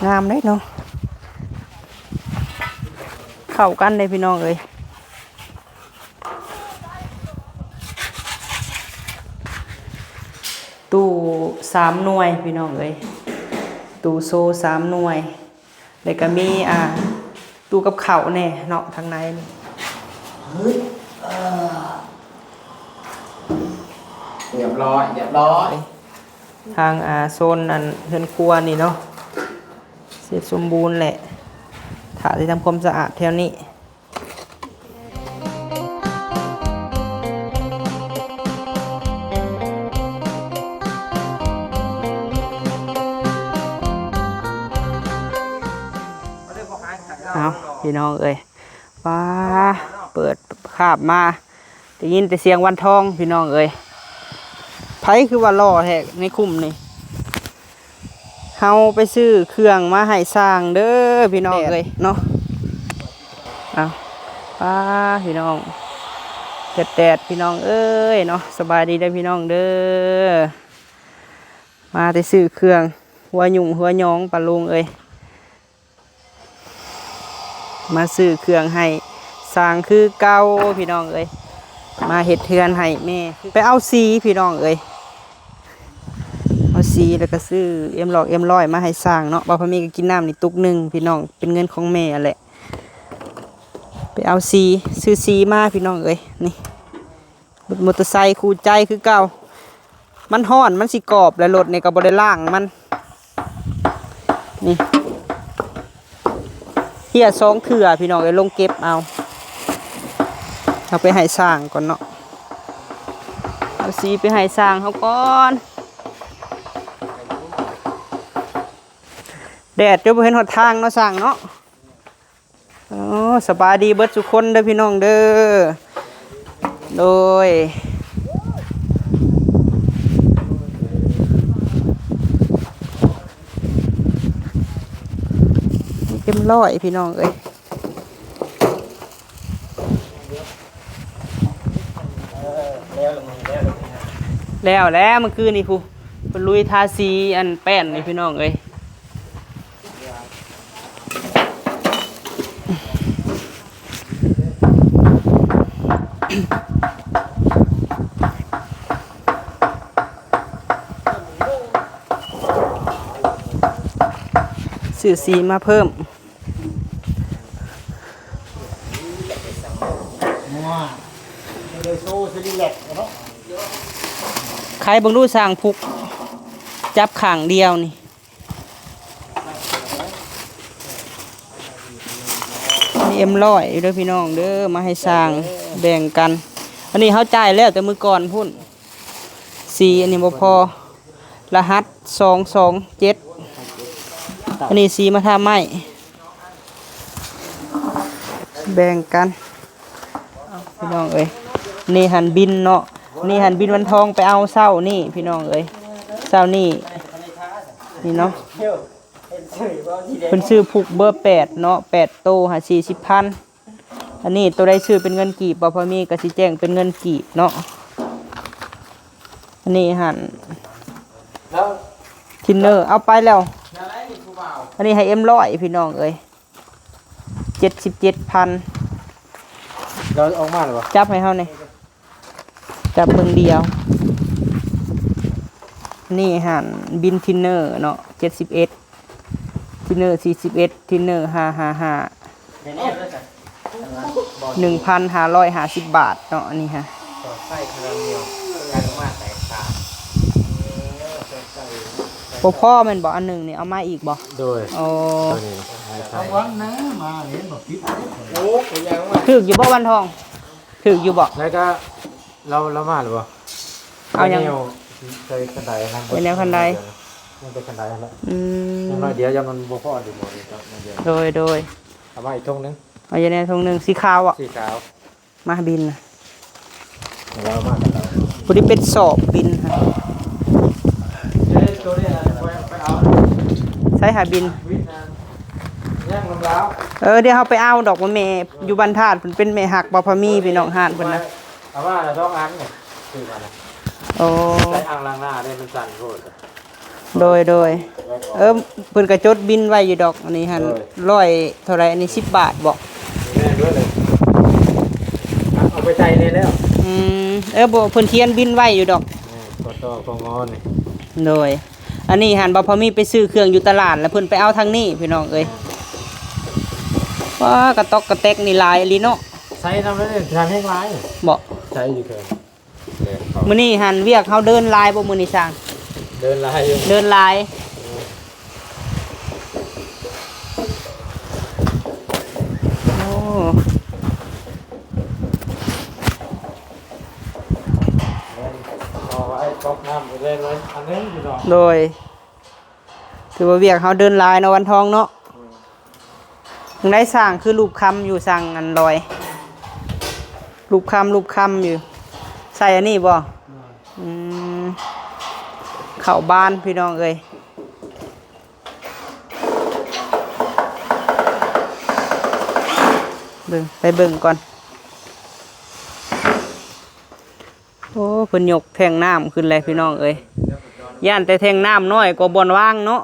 งามเลยเนาะเข้ากันเลยพี่น้องเอ้ยตู้3 หน่วยพี่น้องเอ้ยตู้โซ่3 หน่วยแล้วก็มีตู้กับข้าวแน่เนาะทางในนี่เรียบร้อยทางโซนนั้นเฮือนครัวนี่เนาะเสร็จสมบูรณ์แหละถ้าได้ทำความสะอาดแถวนี้เอาพี่น้องเอ้ยว้าเปิดคาบมาได้ยินแต่เสียงวันทองพี่น้องเอ้ยไผคือว่าล่อแท้ในคุ้มนี่เฮาไปซื้อเครื่องมาให้สร้างเด้อพี่น้องเอ้ยเนาะเอาป้าพี่น้องแดดพี่น้องเอ้ยเนาะสบายดีได้พี่น้องเด้อมาได้ซื้อเครื่องหัวหยุ่งหัวหยองปลาลุงเอ้ยมาซื้อเครื่องให้สร้างคือเก่าพี่น้องเอ้ยมาเฮ็ดเทือนให้แม่ไปเอาสีพี่น้องเอ้ยเอาสีแล้วก็ซื้อเอ็มร้อยมาให้สร้างเนาะบ่พอมีก็กินน้ำนี่ตุกหนึ่งพี่น้องเป็นเงินของแม่แหละไปเอาสีซื้อสีมาพี่น้องเอ้ยนี่มอเตอร์ไซค์คู่ใจคือเก่ามันฮ้อนมันสิกรอบแล้วรถนี่ก็บ่ได้ล้างมันนี่เฮีย2 เถื่อพี่น้องเอ้ยลงเก็บเอาไปให้สร้างก่อนเนาะเอาสีไปให้สร้างเขาก่อนแดดจะบ่เห็นหนทางเนาะสร้างเนาะสบายดีเบิดทุกคนเด้อพี่น้องเด้อโดยเต็มร้อยพี่น้องเอ้ยแล้วเมื่อคืนนี่ผู้เป็นลุยทาสีอันแป้นนี่พี่น้องเอ้ยซื้อสีมาเพิ่มใครบังดูสร้างพุกจับข่างเดียวนี่เอ็มร้อยเด้อพี่น้องเด้อมาให้สร้างแบ่งกันอันนี้เขาจ่ายแล้วแต่มือก่อนพุ่นสีอันนี้บ่พอรหัส227อันนี้สีมาทาไม้แบ่งกันพี่น้องเอ้ยนี่หันบินเนาะนี่หันบินวันทองไปเอาเศร้านี่พี่น้องเอ้ยเศร้านี่เนาะเพิ่นซื้อผูกเบอร์8เนาะ8 โตหา40,000อันนี้ตัวได้ซื้อเป็นเงินกีบบ่พอมีก็สิแจ้งเป็นเงินกีบเนาะอันนี้หันทินเนอร์เอาไปแล้วอันนี้ให้เอ็มร้อยพี่น้องเอ้ย77,000เราออกมาหรือเปล่าจับให้เฮานี่จับเบิ่งเดียวนี่หันบินทินเนอร์เนาะ71ทินเนอร์41ทินเนอร์555 1,550 บาทเนาะอันนี้ฮะพ่อมันบอกอันหนึ่งนี่เอามาอีกบ่โดยโอ้วันนะมาเห็นบอกพิษโอ้ยยังมาถืออยู่บ่วันทองถืออยู่บ่แล้วก็เรามาหรือเปล่าเอายังเคยคันใดนะเป็นแนวคันใดมันเป็นคันใดแล้วยังน้อยเดียวยังมันบ่พอดีบ่โดยเอามาอีกทงนึงเอาอย่างนี้ทงนึงสีขาวอ่ะสีขาวมาบินเรามากันแล้วผู้ที่เป็นสอบบินค่ะใช้หาบินเดี๋ยวเขาไปเอาดอกมะเมย์อยู่บ้านธาตุเป็นเมหักบอพมีพี่น้องหานคนนะเอาว่าเราต้องอันเนี่ยคือมาแล้วโอ้ใช้อ่างล้างหน้าได้เป็นสั่นโคตรโดยไว้ เพิ่นก็จดบินไว้อยู่ดอกอันนี้หั่น100เท่าไหร่อันนี้10 บาทบอก แม่ด้วยเลยเอาไปใส่นี่แล้ว บ่เพิ่นเขียนบินไว้อยู่ดอก กดต่อของงอนนี่ โดยอันนี้หั่นบ่พอมีไปซื้อเครื่องอยู่ตลาดแล้วเพิ่นไปเอาทางนี้พี่น้องเอ้ยว้ากระตอกกระแตกนี่หลายอีหลีเนาะ ใส่ทำได้ทำให้ร้าย บ่ ใส่อยู่เถอะ มื้อนี้หั่นเวียกเฮาเดินลายบ่มื้อนี้สร้าง เดินลายอยู่ เดินลายโอ้ เอาไว้ก๊อกน้ำไปเลยเลยอันนี้อยู่ดอก โดยถือว่าเวียกเฮาเดินลายเนาะวันทองเนาะถึงได้สร้างคือรูปคำอยู่สร้างอันลอยรูปคำอยู่ใส่อันนี้บ่เข้าบ้านพี่น้องเอ้ยไปเบิ่งก่อนโอ้เพิ่นยกแทงน้ำขึ้นเลยพี่น้องเอ้ยย่านแต่แทงน้ำน้อยกว่าบ่อนว่างเนาะ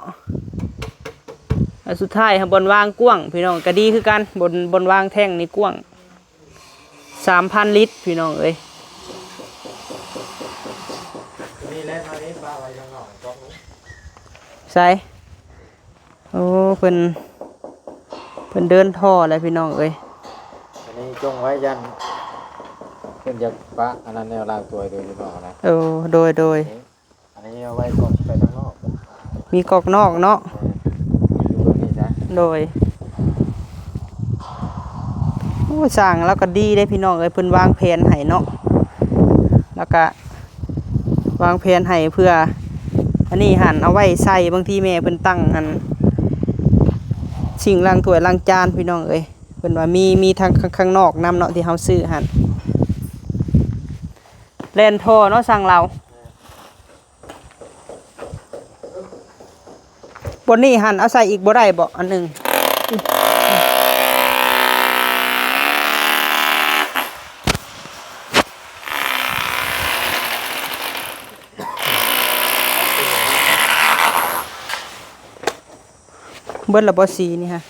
สุดท้ายบ่อนว่างกว้างพี่น้องก็ดีคือกันบ่อนว่างแทงนี่กว้าง 3,000 ลิตรพี่น้องเอ้ย นี่แหละตอนนี้ปลาไว้ยังหน่อยก๊อกนี้ ใช่โอ้เพิ่นเดินท่อเลยพี่น้องเอ้ย อันนี้จงไว้ยันเพิ่นจะปะอันนั้นแนวล่างตัวโดยเฉพาะนะ โดยอันนี้เอาไว้ก๊อกไปข้างนอก มีกอกนอกเนาะ อยู่ตรงนี้นะ โดยโอ้สร้างแล้วก็ดีได้พี่น้องเอ้ยเพิ่นวางแผนให้เนาะแล้วก็วางแผนให้เพื่ออันนี้หั่นเอาไว้ใส่บางทีแม่เพิ่นตั้งอันสิ่งล้างถ้วยล้างจานพี่น้องเอ้ยเพิ่นว่ามีทางข้างนอกนำเนาะที่เฮาซื้อหั่นแล่นท่อเนาะสั่งเราบนนี้หั่นเอาใส่อีกบ่ได้บ่อันหนึงเบิ้ลละบ่สีนี่ฮะ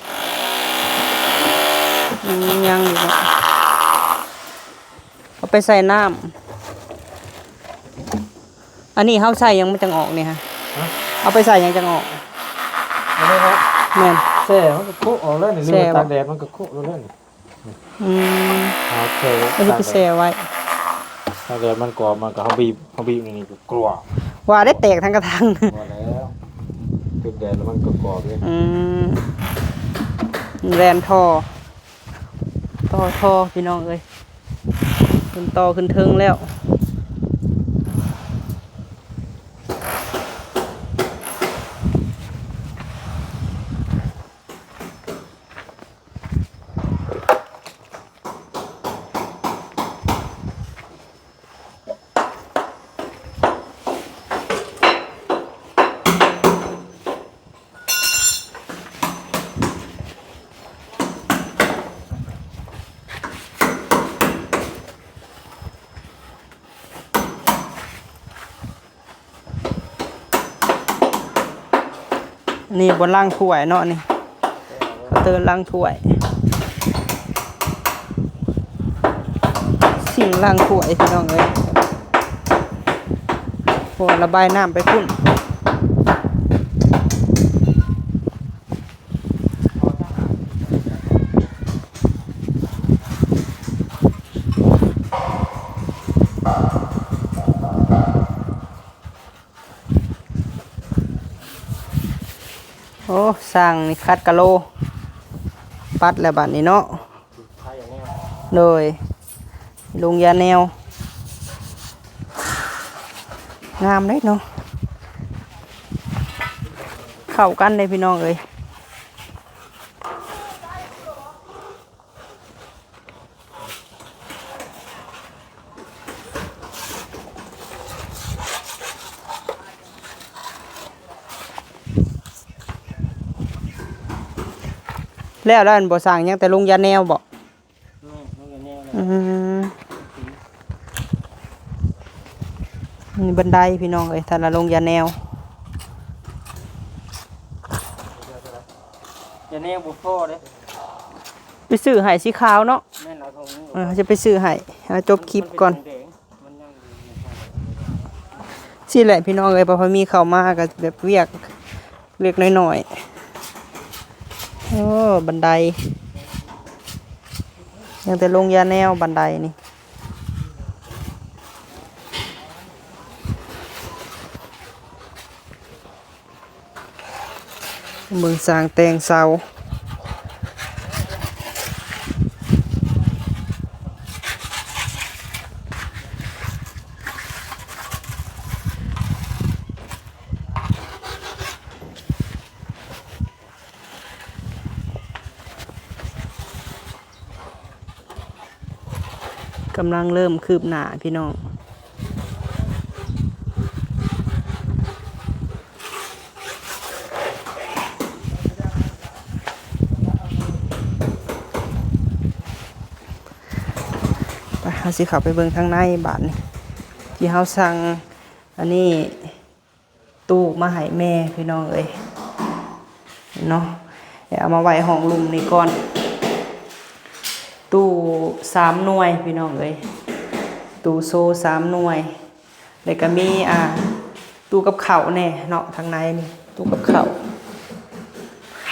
ยังอยู่บ่เอาไปใส่น้ำอันนี้เฮาใส่ยังมันจังออกนี่ฮะเอาไปใส่ยังจังออก อันนี้ครับ แม่น แช่มันก็คุกออกแล้วนี่ แช่ เรื่อง บ่ ตากแดดมันก็คุกออกแล้วนี่ เอาเท ก็สิไปแช่ไว้ ตากแดดมันกรอบมันก็เฮาบีบนี่ก็กลัว ว่าได้แตกทั้งกระทัง พอแล้วถึงแดดแล้วมันก็กรอบเลย แรนท่อพี่น้องเอ้ยขึ้นต่อขึ้นเทิงแล้วนี่บนล่างถ้วยเนาะนี่เขาเตือนล่างถ้วยสิ่งล่างถ้วยพี่น้องเอ้ยพอระบายน้ำไปพุ่นโอ้สร้างนี่คัดกะโลปัดแล้วบัดนี้เนาะโดยลุงยาแนวงามเลยเนาะเข้ากันเลยพี่น้องเอ้ยแล้วอันบ่สร้างยังแต่ลุงยาแนวบ่นี่บันไดพี่น้องเอ้ยถ้าละลงยาแนว จะแนวบุฟฟ่เด้ ไปซื้อให้สีขาวเนาะ แม่นเอาตรงนี้ จะไปซื้อให้เอาจบคลิปก่อน มันยังอยู่ สิแหละพี่น้องเอ้ยพอมีเข้ามาก็แบบเวียกเล็กน้อยๆโอ้บันไดยังแต่ลงยาแนวบันไดนี่เมืองสร้างแตงเสากำลังเริ่มคืบหน้าพี่น้องไปเฮาสิเข้าไปเบิ่งข้างในบาดนี่ที่เฮาสั่งอันนี้ตู้มาให้แม่พี่น้องเอ้ยเนาะเดี๋ยวเอามาไว้ห้องลุมนี่ก่อนตู้3 หน่วยพี่น้องเอ้ยตู้โซ่3 หน่วยแล้วก็มีตู้กับข้าวแน่เนาะทางในนี่ตู้กับข้าว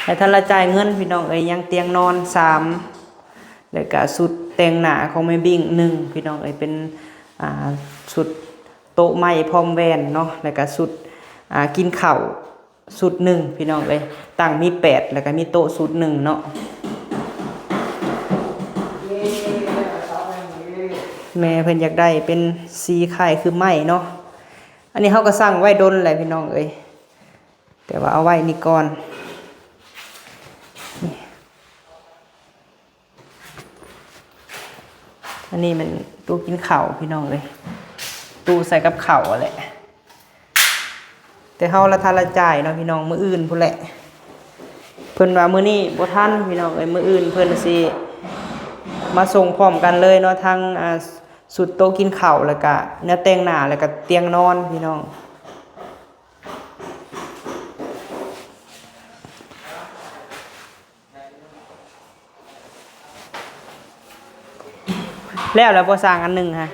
แต่ถ้าละจ่ายเงินพี่น้องเอ้ยยังเตียงนอน3แล้วก็สุดแต่งหน้าของแม่บิ่ง1พี่น้องเอ้ยเป็นสุดโต๊ะไม้พร้อมแว่นเนาะแล้วก็สุดกินข้าวสุด1พี่น้องเอ้ยตั้งมี8แล้วก็มีโต๊ะสุด1เนาะแม่เพิ่นอยากได้เป็นสีไข่คือไหมเนาะอันนี้เขาก็สั่งไว้ดนแหละพี่น้องเอ้ยแต่ว่าเอาไว้นี่ก่อนอันนี้มันตู้กินข้าวพี่น้องเอ้ยตู้ใส่กับข้าวแหละแต่เฮาละทานละจ่ายเนาะพี่น้องมื้ออื่นพุ่นแหละเพิ่นว่ามื้อนี้บ่ทันพี่น้องเอ้ยมื้ออื่นเพิ่นสิมาส่งพร้อมกันเลยเนาะทั้งสุดโต๊ะกินข้าวแล้วก็เนื้อแต่งหน้าแล้วก็เตียงนอนพี่น้องแล้วบ่สร้างอันหนึงฮะ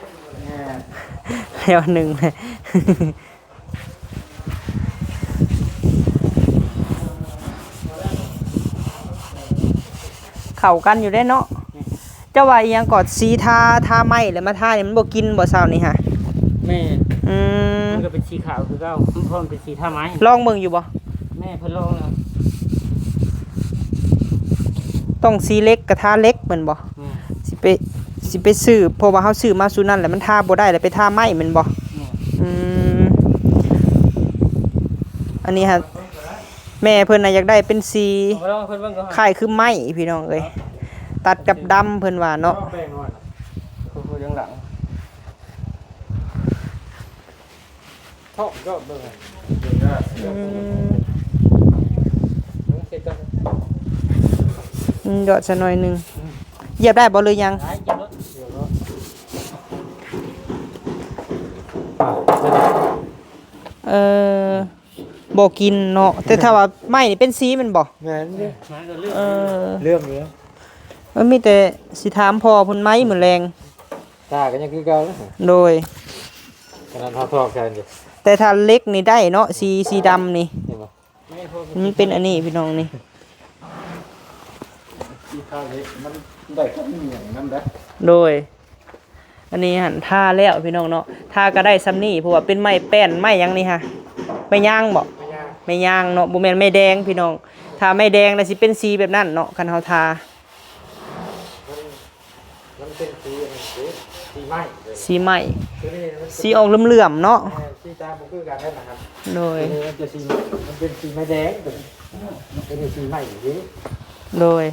แล้วอันหนึงเลยเข้ากันอยู่ได้เนาะเจ้าว่าอีหยังกอดสีทาไหมแล้วมาทานี่มันบ่กินบ่เซานี่ฮะแม่มันก็เป็นสีขาวคือเก่ามันพร้อมเป็นสีท่าไม้ลองเบิ่งอยู่บ่แม่เพิ่นลองแล้ว ต้องสีเล็กกับทาเล็กเหมือนบ่สิไปซื้อเพราะว่าเฮาซื้อมาสุนั่นแหละมันทาบ่ได้แล้วไปทาไหมแม่นบ่อันนี้ฮะแม่เพิ่นน่ะอยากได้เป็นสีคล้ายคือไหมพี่น้องเอ้ยตัดกับดำเพิ่นว่าเนาะท่อก็เบิ่งหยอดซะหน่อยนึงเหยียบได้บ่หรือยังบ่กินเนาะแต่ถ้าว่าไหมนี่เป็นสีมันบ่แม่นเด้เรื่องนี้มันมีแต่สิถามพ่อเพิ่นไหมมื้อแรงตาก็ยังคือเก่าโดยขนาดทอกๆกันดิแต่ถ้าเล็กนี่ได้เนาะสีดำนี่มันเป็นอันนี้พี่น้องนี่สีขาวเล็กมันได้ก็มีอย่างนั้นเด้อโดยอันนี้หั่นทาแล้วพี่น้องเนาะทาก็ได้ซ้ำนี่เพราะว่าเป็นไม้แป้นไม้หยังนี่ฮะไม้ย่างบ่ไม้ย่างเนาะบ่แม่นไม้แดงพี่น้องถ้าไม้แดงน่ะสิเป็นสีแบบนั้นเนาะคันเฮาทามันเป็นสีไหม้สีออกเหลื่อมๆเนาะสีตาบ่คือกันได้นะครับโดยมันเป็นสีไม้แดงมันเป็นสีไหม้อย่างนี้โดย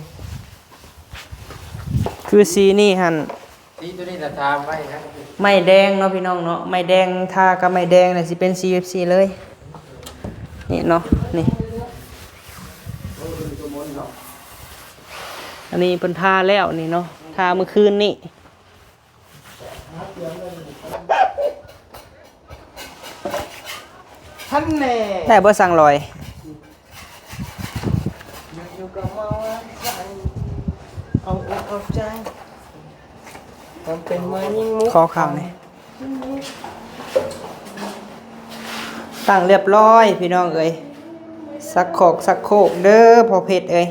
คือสีนี่หั่นสีตัวนี้จะทาไม้นะไม้แดงเนาะพี่น้องเนาะไม้แดงทากับไม้แดงน่ะสิเป็น CFC เลยนี่เนาะนี่อันนี้เพิ่นทาแล้วนี่เนาะทาเมื่อคืนนี่ท่านแน่ได้บ่สั่งลอย มันเป็นเมื่อยิ่งมุก ขอข่าวหน่อยตั้งเรียบร้อยพี่น้องเอ้ยสักโคกเด้อพอเพชรเอ้ย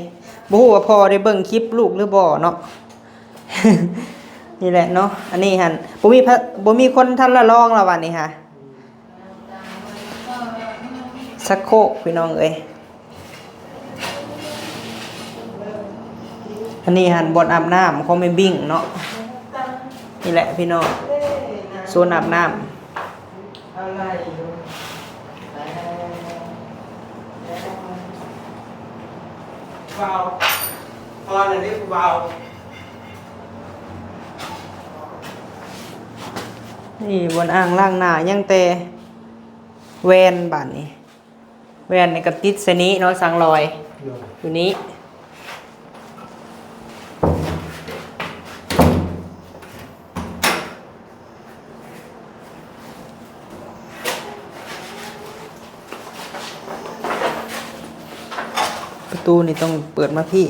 บ่ฮู้ว่าพ่อได้เบิ่งคลิปลูกหรือบ่เนาะ นี่แหละเนาะอันนี้หั่นบ่มีคนทันละลองแล้ววันนี้ฮะสักโคกพี่น้องเอ้ยอันนี้หั่นบ่อนอาบน้ำของแม่บิ่งเนาะนี่แหละพี่น้องโซนอาบน้ำเบาพอเลยนี่เบานี่บนอ่างล่างหน้ายังแต่แวนบานนี้แวนในกระติดเสนี้เนาะสังลอยอยู่นี้ประตูนี่ต้องเปิดมาพี่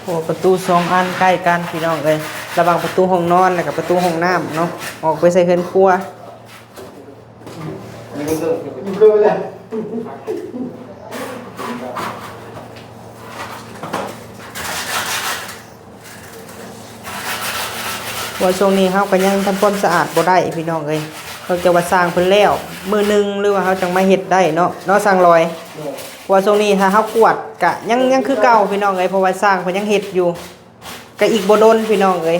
โอ้ประตู2อันใกล้กันพี่น้องเอ้ยระหว่างประตูห้องนอนและกับประตูห้องน้ำเนาะออกไปใส่เฮือนครัวว่าช่วงนี้เฮาก็ยังทำความสะอาดบ่ได้พี่น้องเอ้ยเขาจะว่าสร้างเพิ่นแล้วมื้อนึงหรือว่าเฮาจังมาเฮ็ดได้เนาะสร้างรอยว่าช่วงนี้ถ้าเฮากวดก็ยังคือเก่าพี่น้องเอ้ยเพราะว่าสร้างเพิ่นยังเฮ็ดอยู่ก็อีกบ่ดนพี่น้องเอ้ย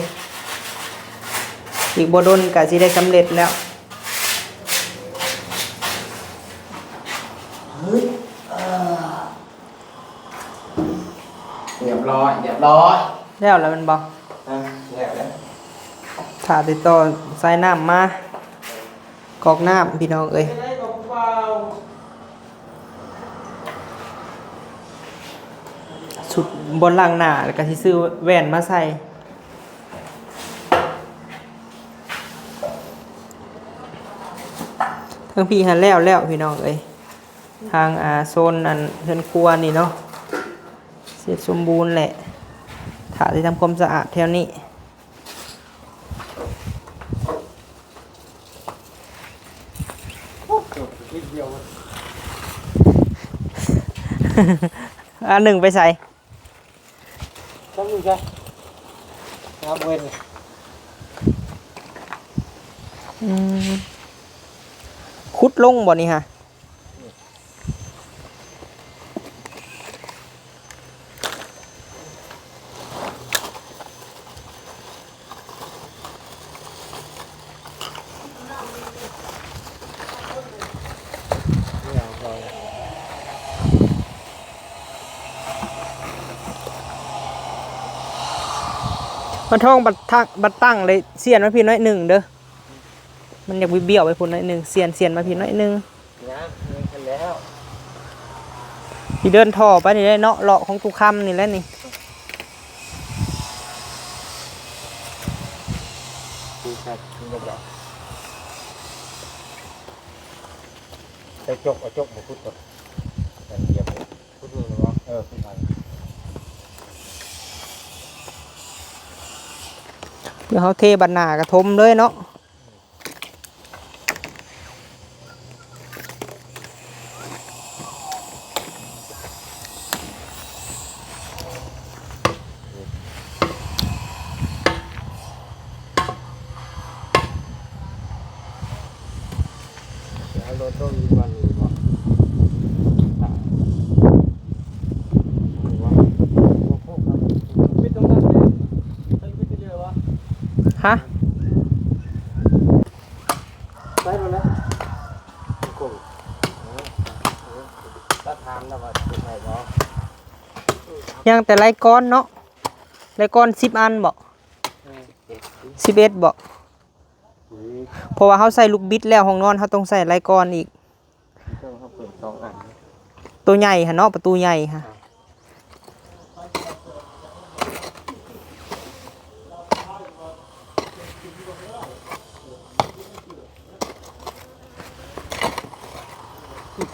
อีกบ่ดนก็สิได้สำเร็จแล้วเรียบร้อย แล้วมันบ่ แล้ว ถ้าติดต่อสายน้ำมากอกน้ำพี่น้องเอ้ยสุดบนล่างหน้าแล้วก็สิซื้อแว่นมาใส่ทั้งพี่หันแล้วพี่น้องเอ้ยทางโซนอันเฮือนครัวนี่เนาะเสร็จสมบูรณ์แหละถ้าได้ทำความสะอาดแถวนี้ อันหนึ่งไปใส่ ต้องอยู่ใช่ครับเว้น คุดลงบ่นี่ฮะมันท่องบัดตั้งเลยเสียนมาพี่น้อยหนึ่งเด้อมันอยากเบี้ยวไปพุ่นน้อยหนึ่งเสียนมาพี่น้อยหนึ่ง นะเงินกันแล้ว พี่เดินท่อไปนี่ได้เนาะเลาะของตุกคำนี่แหละนี่ ดูครับดูแบบแต่จกเอาจกมาพุดก่อนแต่เดี๋ยวพุดมือหรือวะพุดมัน เดี๋ยวเขาเทบันหนากระทมเลยเนาะเอารถต้องมีวันหรือเปล่าไม่ต้องนั่นเลยไม่ไปเรือวะ ฮะ ได้แล้วนะกุ้งถ้าทำแล้วว่าเป็นไงเนาะ ยังแต่ไรก้อนเนาะไรก้อน10 อันบ่11บ่เพราะว่าเขาใส่ลูกบิดแล้วห้องนอนเขาต้องใส่ไรก้อนอีก 2 อัน ตัวใหญ่ค่ะเนาะประตูใหญ่ค่ะ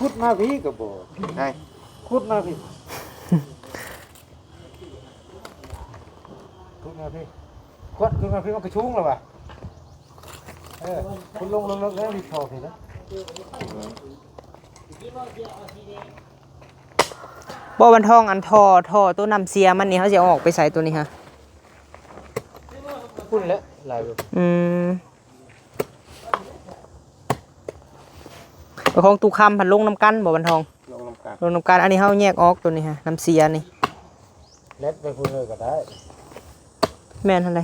ขุดมาพี่ก็บ่ได้ขุดมาพี่ขุดมาพี่มันกระชุงแล้วว่ะคุณลงแล้วพี่พอพี่นะ บ่วันทองอันท่อตัวนำเสียมันนี่เขาจะเอาออกไปใส่ตัวนี้ค่ะ พูดแล้วหลายแบบ ของตู้คำผันลงน้ำกันบ่วันทอง ลงน้ำกัน ลงน้ำกันอันนี้เขาแยกออกตัวนี้ค่ะน้ำเสียนี่ เล็ดไปพูดเลยก็ได้ แม่นอะไร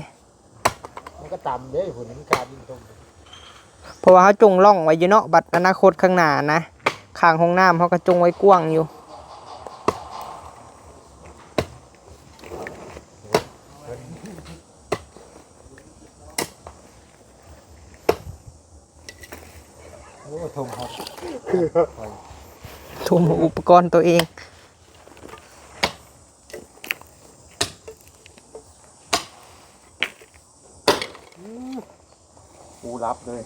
มันก็ต่ำเด้ผลมันขาดยิ่งตรง เพราะว่าเขาจงร่องไว้อยู่เนาะบัดอนาคตข้างหน้านะข้างห้องน้ำเขาก็จงไว้กว้างอยู่ โอ้ทงครับ ทุ่มอุปกรณ์ตัวเอง กูรับเลย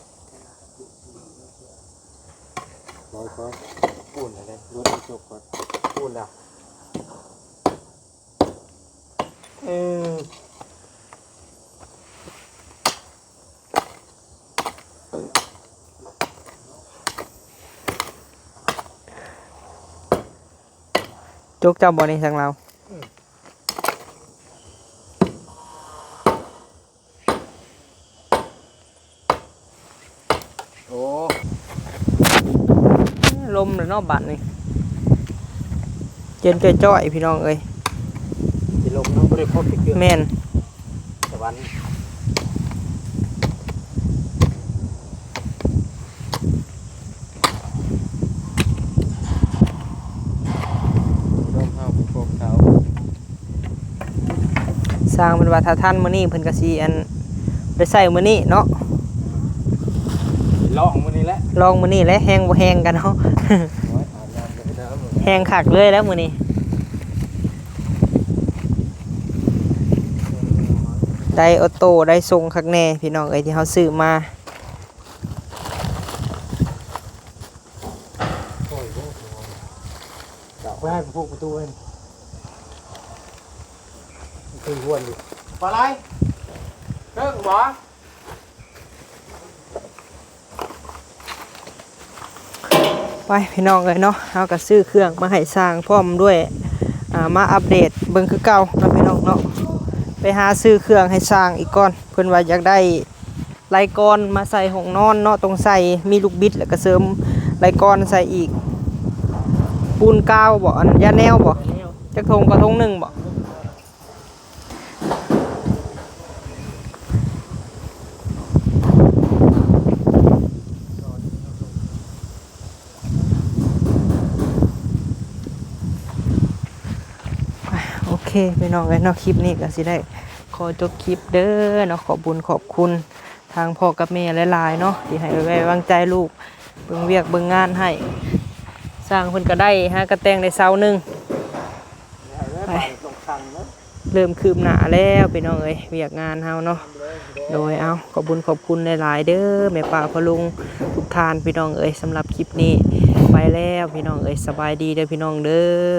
ร้อยปูนอะไรรถกระจกก่อนปูนแล้วจกเจ้าบ่อนี่ทางเราโอ้ ลมหรือนอกบัดนี่เย็นจ้อยๆพี่น้องเอ้ย ที่ลมน้องบริโภคติดเกลือ แม่น ตะวันร่มเฮาผู้พวกเขา สร้างมันว่าถ้าท่านมื้อนี้เพิ่นก็สิอันไปใส่มื้อนี้เนาะ ลองมื้อนี้แหละ ลองมื้อนี้แหละแห้งบ่แห้งกันเนาะ อาบน้ำไปแล้วมื้อ แห้งคักเลยแล้วมื้อนี้ได้ออโต้ได้ทรงคักแน่พี่น้องเอ้ยที่เฮาซื้อมา โอ้ยจับไว้ให้พวกประตูเองคือห้วนดิปลาไหลเกิ้งบ่ ไปพี่น้องเลยเนาะเฮาก็ซื้อเครื่องมาให้สร้างพร้อมด้วยมาอัปเดตเบิ่งคือเก่าเนาะพี่น้องเนาะไปหาซื้อเครื่องให้สร้างอีกก่อนเพิ่นว่าอยากได้ไลกอนมาใส่ห้องนอนเนาะตรงใส่มีลูกบิดแล้วก็เสริมไลกอนใส่อีกปูนกาวบ่อันยาแนวบ่จักทงกระทงหนึงบ่โอเคพี่น้องเลยเนาะคลิปนี้ก็สิได้ขอจบคลิปเด้อเนาะขอบุญขอบคุณทางพ่อกับแม่หลายๆเนาะที่ให้ไว้วางใจลูกเบิ่งเวียกเบิ่งงานให้สร้างเพิ่นก็ได้ฮะกระแตงได้เสาหนึงไปเริ่มคืบหน้าแล้วพี่น้องเอ้ยเวียกงานเฮาเนาะโดยเอาขอบุญขอบคุณหลายๆเด้อแม่ป้าพ่อลุงทุกท่านพี่น้องเอ้ยสำหรับคลิปนี้ไปแล้วพี่น้องเอ้ยสบายดีเด้อพี่น้องเด้อ